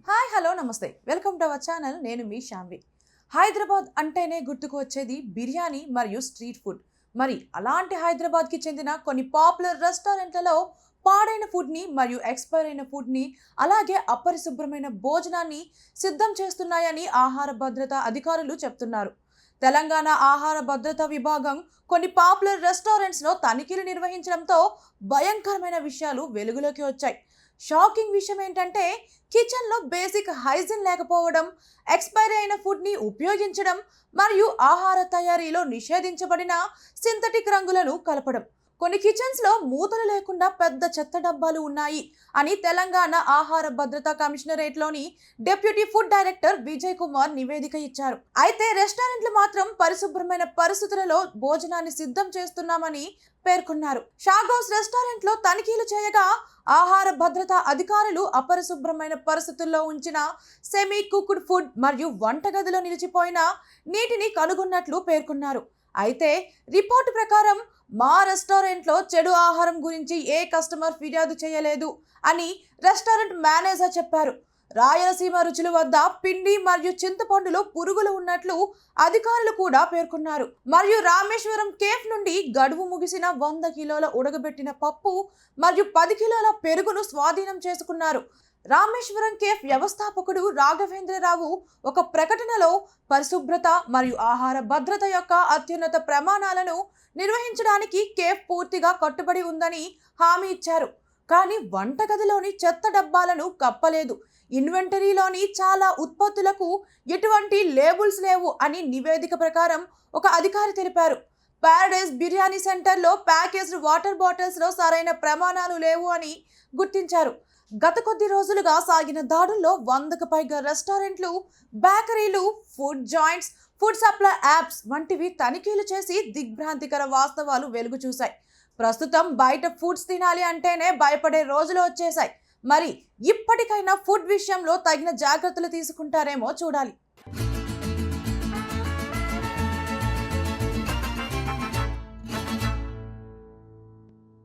Hi hello నమస్తే welcome to our channel. నేను మీ శాంవి. హైదరాబాద్ అంటేనే గుర్తుకు వచ్చేది బిర్యానీ మరియు స్ట్రీట్ ఫుడ్. మరి అలాంటి హైదరాబాద్కి చెందిన కొన్ని పాపులర్ రెస్టారెంట్లలో పాడైన ఫుడ్ని మరియు ఎక్స్పైర్ అయిన ఫుడ్ని అలాగే అపరిశుభ్రమైన భోజనాన్ని సిద్ధం చేస్తున్నాయని ఆహార భద్రతా అధికారులు చెప్తున్నారు. తెలంగాణ ఆహార భద్రతా విభాగం కొన్ని పాపులర్ రెస్టారెంట్స్లో తనిఖీలు నిర్వహించడంతో భయంకరమైన విషయాలు వెలుగులోకి వచ్చాయి. షాకింగ్ విషయం ఏంటంటే కిచెన్లో బేసిక్ హైజీన్ లేకపోవడం, ఎక్స్పైరీ అయిన ఫుడ్ని ఉపయోగించడం మరియు ఆహార తయారీలో నిషేధించబడిన సింథటిక్ రంగులను కలపడం. కొన్ని కిచెన్స్లో మూతలు లేకుండా పెద్ద చెత్త డబ్బాలు ఉన్నాయి అని తెలంగాణ ఆహార భద్రతా కమిషనరేట్లోని deputy food director Vijay Kumar నివేదిక ఇచ్చారు. అయితే రెస్టారెంట్లు మాత్రం పరిశుభ్రమైన పరిస్థితులలో భోజనాన్ని సిద్ధం చేస్తున్నామని పేర్కొన్నారు. షాగౌస్ రెస్టారెంట్లో తనిఖీలు చేయగా ఆహార భద్రతా అధికారులు అపరిశుభ్రమైన పరిస్థితుల్లో ఉంచిన సెమీ కుక్డ్ ఫుడ్ మరియు వంటగదిలో నిలిచిపోయిన నీటిని కనుగొన్నట్లు పేర్కొన్నారు. అయితే రిపోర్టు ప్రకారం మా రెస్టారెంట్లో చెడు ఆహారం గురించి ఏ కస్టమర్ ఫిర్యాదు చేయలేదు అని రెస్టారెంట్ మేనేజర్ చెప్పారు. రాయలసీమ రుచుల వద్ద పిండి మరియు చింతపండులో పురుగులు ఉన్నట్లు అధికారులు కూడా పేర్కొన్నారు. మరియు రామేశ్వరం కేఫ్ నుండి గడువు ముగిసిన 100 కిలోల ఉడకబెట్టిన పప్పు మరియు 10 కిలోల పెరుగును స్వాధీనం చేసుకున్నారు. రామేశ్వరం కేఫ్ వ్యవస్థాపకుడు రాఘవేంద్రరావు ఒక ప్రకటనలో పరిశుభ్రత మరియు ఆహార భద్రత యొక్క అత్యున్నత ప్రమాణాలను నిర్వహించడానికి కేఫ్ పూర్తిగా కట్టుబడి ఉందని హామీ ఇచ్చారు. కానీ వంటగదిలోని చెత్త డబ్బాలను కప్పలేదు. ఇన్వెంటరీలోని చాలా ఉత్పత్తులకు ఎటువంటి లేబుల్స్ లేవు అని నివేదిక ప్రకారం ఒక అధికారి తెలిపారు. పారడైజ్ బిర్యానీ సెంటర్లో ప్యాకేజ్డ్ వాటర్ బాటిల్స్లో సరైన ప్రమాణాలు లేవు అని గుర్తించారు. గత కొద్ది రోజులుగా సాగిన దాడుల్లో 100కు పైగా రెస్టారెంట్లు, బేకరీలు, food joints, food supply apps వంటివి తనిఖీలు చేసి దిగ్భ్రాంతికర వాస్తవాలు వెలుగు చూశాయి. ప్రస్తుతం బయట ఫుడ్స్ తినాలి అంటేనే భయపడే రోజులు వచ్చేసాయి. మరి ఇప్పటికైనా ఫుడ్ విషయంలో తగిన జాగ్రత్తలు తీసుకుంటారేమో చూడాలి.